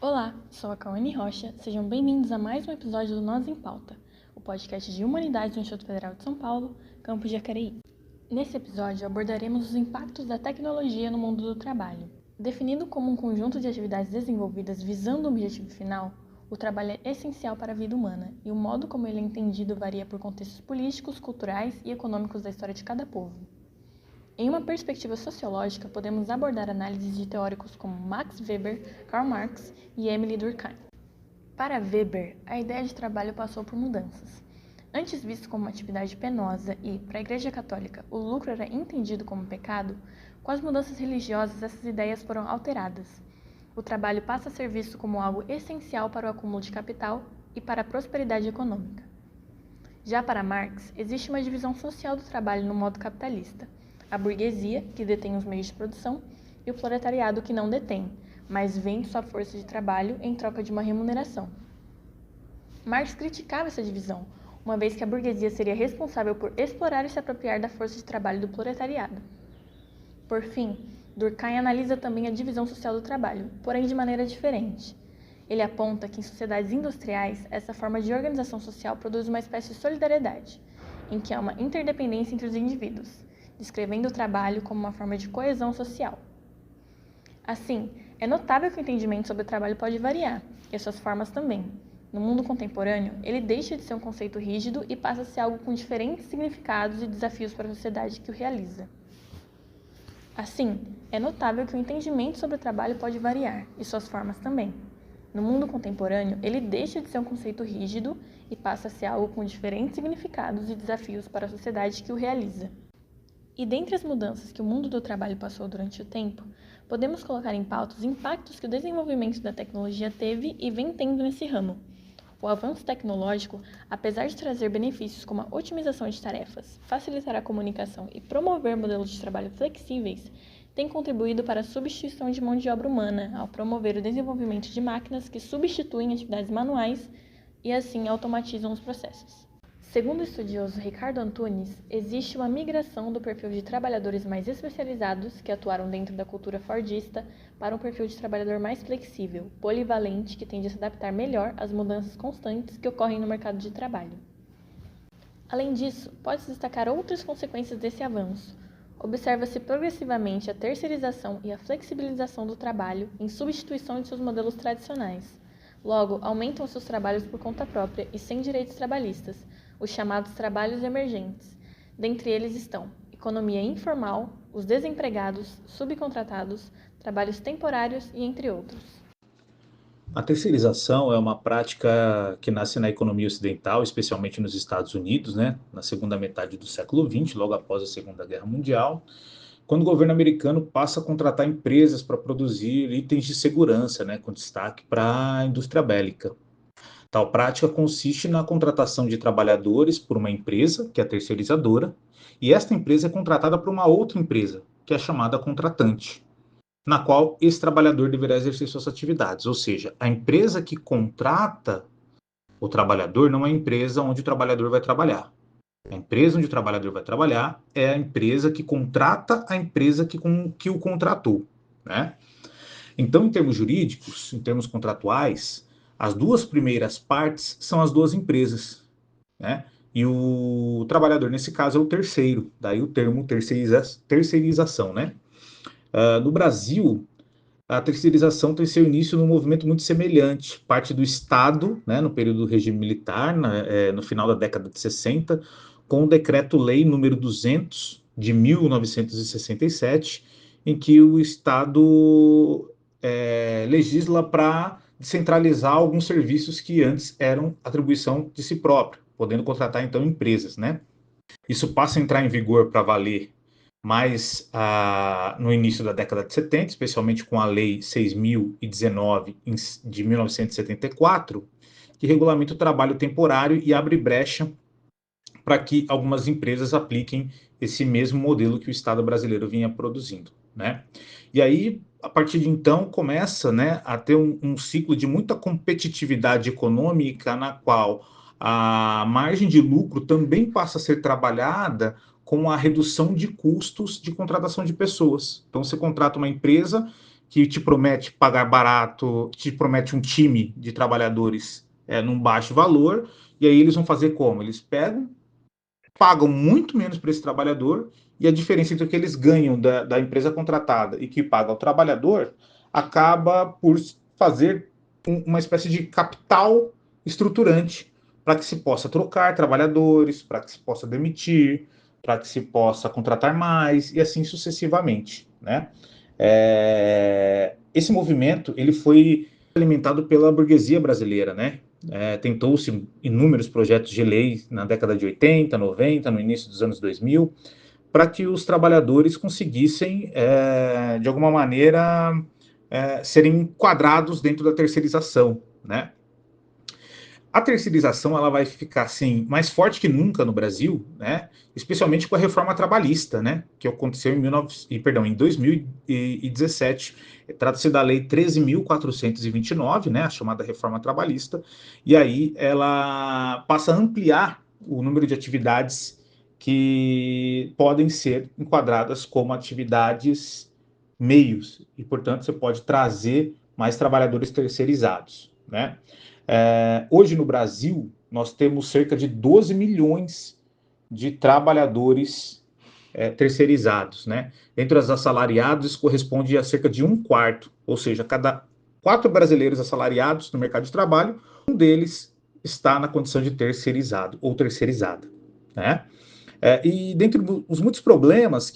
Olá, sou a Cauane Rocha, sejam bem-vindos a mais um episódio do Nós em Pauta, o podcast de Humanidades do Instituto Federal de São Paulo, campus Jacareí. Nesse episódio abordaremos os impactos da tecnologia no mundo do trabalho. Definido como um conjunto de atividades desenvolvidas visando um objetivo final, o trabalho é essencial para a vida humana e o modo como ele é entendido varia por contextos políticos, culturais e econômicos da história de cada povo. Em uma perspectiva sociológica, podemos abordar análises de teóricos como Max Weber, Karl Marx e Emile Durkheim. Para Weber, a ideia de trabalho passou por mudanças. Antes visto como uma atividade penosa e, para a Igreja Católica, o lucro era entendido como pecado, com as mudanças religiosas essas ideias foram alteradas. O trabalho passa a ser visto como algo essencial para o acúmulo de capital e para a prosperidade econômica. Já para Marx, existe uma divisão social do trabalho no modo capitalista. A burguesia, que detém os meios de produção, e o proletariado, que não detém, mas vende sua força de trabalho em troca de uma remuneração. Marx criticava essa divisão, uma vez que a burguesia seria responsável por explorar e se apropriar da força de trabalho do proletariado. Por fim, Durkheim analisa também a divisão social do trabalho, porém de maneira diferente. Ele aponta que em sociedades industriais, essa forma de organização social produz uma espécie de solidariedade, em que há uma interdependência entre os indivíduos, descrevendo o trabalho como uma forma de coesão social. Assim, é notável que o entendimento sobre o trabalho pode variar, e as suas formas também. No mundo contemporâneo, ele deixa de ser um conceito rígido e passa a ser algo com diferentes significados e desafios para a sociedade que o realiza. Assim, é notável que o entendimento sobre o trabalho pode variar, e suas formas também. No mundo contemporâneo, ele deixa de ser um conceito rígido e passa a ser algo com diferentes significados e desafios para a sociedade que o realiza. E dentre as mudanças que o mundo do trabalho passou durante o tempo, podemos colocar em pauta os impactos que o desenvolvimento da tecnologia teve e vem tendo nesse ramo. O avanço tecnológico, apesar de trazer benefícios como a otimização de tarefas, facilitar a comunicação e promover modelos de trabalho flexíveis, tem contribuído para a substituição de mão de obra humana, ao promover o desenvolvimento de máquinas que substituem atividades manuais e assim automatizam os processos. Segundo o estudioso Ricardo Antunes, existe uma migração do perfil de trabalhadores mais especializados, que atuaram dentro da cultura fordista, para um perfil de trabalhador mais flexível, polivalente, que tende a se adaptar melhor às mudanças constantes que ocorrem no mercado de trabalho. Além disso, pode-se destacar outras consequências desse avanço. Observa-se progressivamente a terceirização e a flexibilização do trabalho em substituição de seus modelos tradicionais. Logo, aumentam seus trabalhos por conta própria e sem direitos trabalhistas, os chamados trabalhos emergentes. Dentre eles estão economia informal, os desempregados, subcontratados, trabalhos temporários e entre outros. A terceirização é uma prática que nasce na economia ocidental, especialmente nos Estados Unidos, na segunda metade do século XX, logo após a Segunda Guerra Mundial, quando o governo americano passa a contratar empresas para produzir itens de segurança, com destaque para a indústria bélica. Tal prática consiste na contratação de trabalhadores por uma empresa, que é a terceirizadora, e esta empresa é contratada por uma outra empresa, que é a chamada contratante, na qual esse trabalhador deverá exercer suas atividades. Ou seja, a empresa que contrata o trabalhador não é a empresa onde o trabalhador vai trabalhar. A empresa onde o trabalhador vai trabalhar é a empresa que contrata a empresa que o contratou, Então, em termos jurídicos, em termos contratuais, as duas primeiras partes são as duas empresas, E o trabalhador, nesse caso, é o terceiro, daí o termo terceirização, No Brasil, a terceirização tem seu início num movimento muito semelhante, parte do Estado, no período do regime militar, no final da década de 60, com o Decreto-Lei número 200, de 1967, em que o Estado legisla para descentralizar alguns serviços que antes eram atribuição de si próprio, podendo contratar, então, empresas, Isso passa a entrar em vigor para valer mais no início da década de 70, especialmente com a Lei 6.019 de 1974, que regulamenta o trabalho temporário e abre brecha para que algumas empresas apliquem esse mesmo modelo que o Estado brasileiro vinha produzindo, E aí, a partir de então, começa, a ter um ciclo de muita competitividade econômica, na qual a margem de lucro também passa a ser trabalhada com a redução de custos de contratação de pessoas. Então, você contrata uma empresa que te promete pagar barato, te promete um time de trabalhadores num baixo valor, e aí eles vão fazer como? Eles pagam muito menos para esse trabalhador, e a diferença entre o que eles ganham da empresa contratada e que paga ao trabalhador acaba por fazer uma espécie de capital estruturante para que se possa trocar trabalhadores, para que se possa demitir, para que se possa contratar mais e assim sucessivamente, né? Esse movimento ele foi alimentado pela burguesia brasileira, né? Tentou-se inúmeros projetos de lei na década de 80, 90, no início dos anos 2000, para que os trabalhadores conseguissem, de alguma maneira, serem enquadrados dentro da terceirização, né? A terceirização ela vai ficar assim mais forte que nunca no Brasil, né? Especialmente com a reforma trabalhista, né? Que aconteceu em 2017. Trata-se da Lei 13.429, né? A chamada reforma trabalhista. E aí ela passa a ampliar o número de atividades que podem ser enquadradas como atividades meios. E, portanto, você pode trazer mais trabalhadores terceirizados, né? Hoje no Brasil, nós temos cerca de 12 milhões de trabalhadores terceirizados, né? Entre os assalariados, isso corresponde a cerca de um quarto, ou seja, cada 4 brasileiros assalariados no mercado de trabalho, um deles está na condição de terceirizado ou terceirizada, né? E dentre os muitos problemas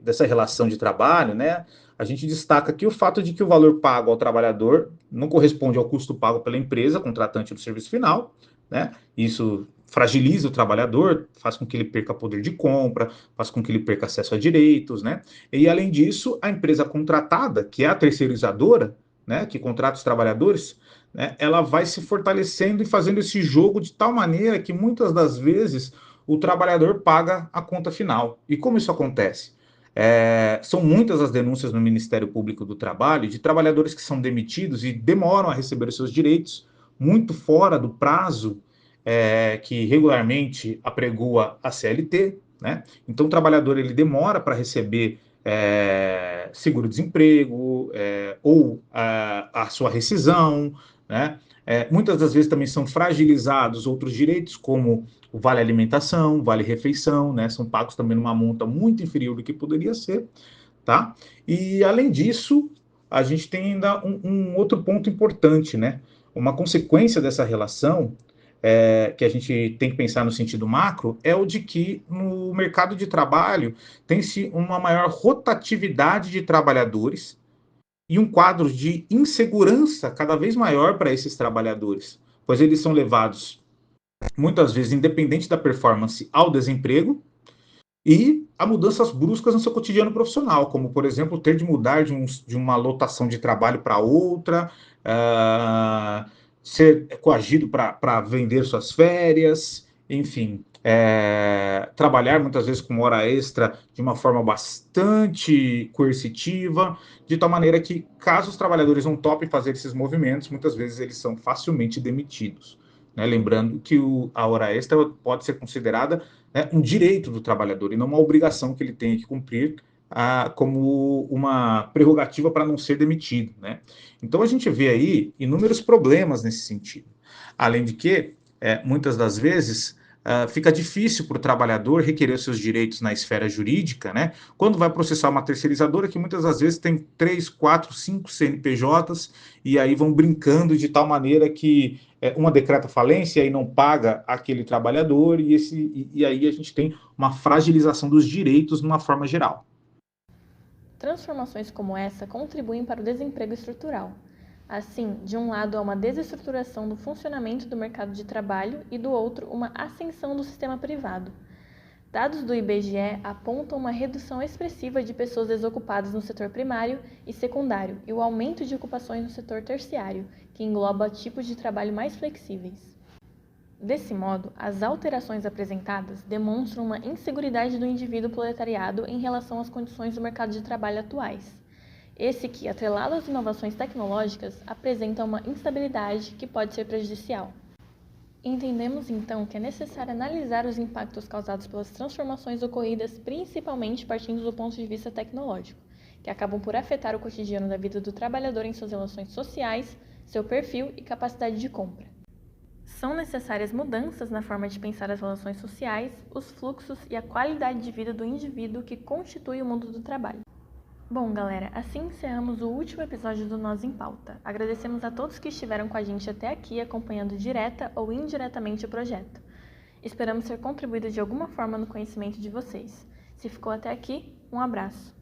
dessa relação de trabalho, né, a gente destaca aqui o fato de que o valor pago ao trabalhador não corresponde ao custo pago pela empresa contratante do serviço final, né? Isso fragiliza o trabalhador, faz com que ele perca poder de compra, faz com que ele perca acesso a direitos, né? E além disso, a empresa contratada, que é a terceirizadora, né, que contrata os trabalhadores, né, ela vai se fortalecendo e fazendo esse jogo de tal maneira que muitas das vezes o trabalhador paga a conta final. E como isso acontece? São muitas as denúncias no Ministério Público do Trabalho de trabalhadores que são demitidos e demoram a receber os seus direitos, muito fora do prazo que regularmente apregoa a CLT, né? Então o trabalhador ele demora para receber seguro-desemprego ou a sua rescisão, né? Muitas das vezes também são fragilizados outros direitos, como o vale alimentação, vale refeição, né? São pagos também numa monta muito inferior do que poderia ser, tá? E além disso, a gente tem ainda um outro ponto importante, né? Uma consequência dessa relação que a gente tem que pensar no sentido macro é o de que no mercado de trabalho tem-se uma maior rotatividade de trabalhadores e um quadro de insegurança cada vez maior para esses trabalhadores, pois eles são levados muitas vezes, independente da performance, ao desemprego e a mudanças bruscas no seu cotidiano profissional, como, por exemplo, ter de mudar de uma lotação de trabalho para outra, ser coagido para vender suas férias, enfim, trabalhar muitas vezes com hora extra de uma forma bastante coercitiva, de tal maneira que, caso os trabalhadores não topem fazer esses movimentos, muitas vezes eles são facilmente demitidos, né? Lembrando que a hora extra pode ser considerada um direito do trabalhador e não uma obrigação que ele tem que cumprir como uma prerrogativa para não ser demitido, né? Então a gente vê aí inúmeros problemas nesse sentido. Além de que, muitas das vezes, fica difícil para o trabalhador requerer os seus direitos na esfera jurídica, né? Quando vai processar uma terceirizadora que muitas das vezes tem 3, 4, 5 CNPJs e aí vão brincando de tal maneira que uma decreta falência e não paga aquele trabalhador e aí a gente tem uma fragilização dos direitos de uma forma geral. Transformações como essa contribuem para o desemprego estrutural. Assim, de um lado há uma desestruturação do funcionamento do mercado de trabalho e do outro uma ascensão do sistema privado. Dados do IBGE apontam uma redução expressiva de pessoas desocupadas no setor primário e secundário e o aumento de ocupações no setor terciário, que engloba tipos de trabalho mais flexíveis. Desse modo, as alterações apresentadas demonstram uma inseguridade do indivíduo proletariado em relação às condições do mercado de trabalho atuais. Esse que, atrelado às inovações tecnológicas, apresenta uma instabilidade que pode ser prejudicial. Entendemos então que é necessário analisar os impactos causados pelas transformações ocorridas principalmente partindo do ponto de vista tecnológico, que acabam por afetar o cotidiano da vida do trabalhador em suas relações sociais, seu perfil e capacidade de compra. São necessárias mudanças na forma de pensar as relações sociais, os fluxos e a qualidade de vida do indivíduo que constitui o mundo do trabalho. Bom, galera, assim encerramos o último episódio do Nós em Pauta. Agradecemos a todos que estiveram com a gente até aqui, acompanhando direta ou indiretamente o projeto. Esperamos ter contribuído de alguma forma no conhecimento de vocês. Se ficou até aqui, um abraço.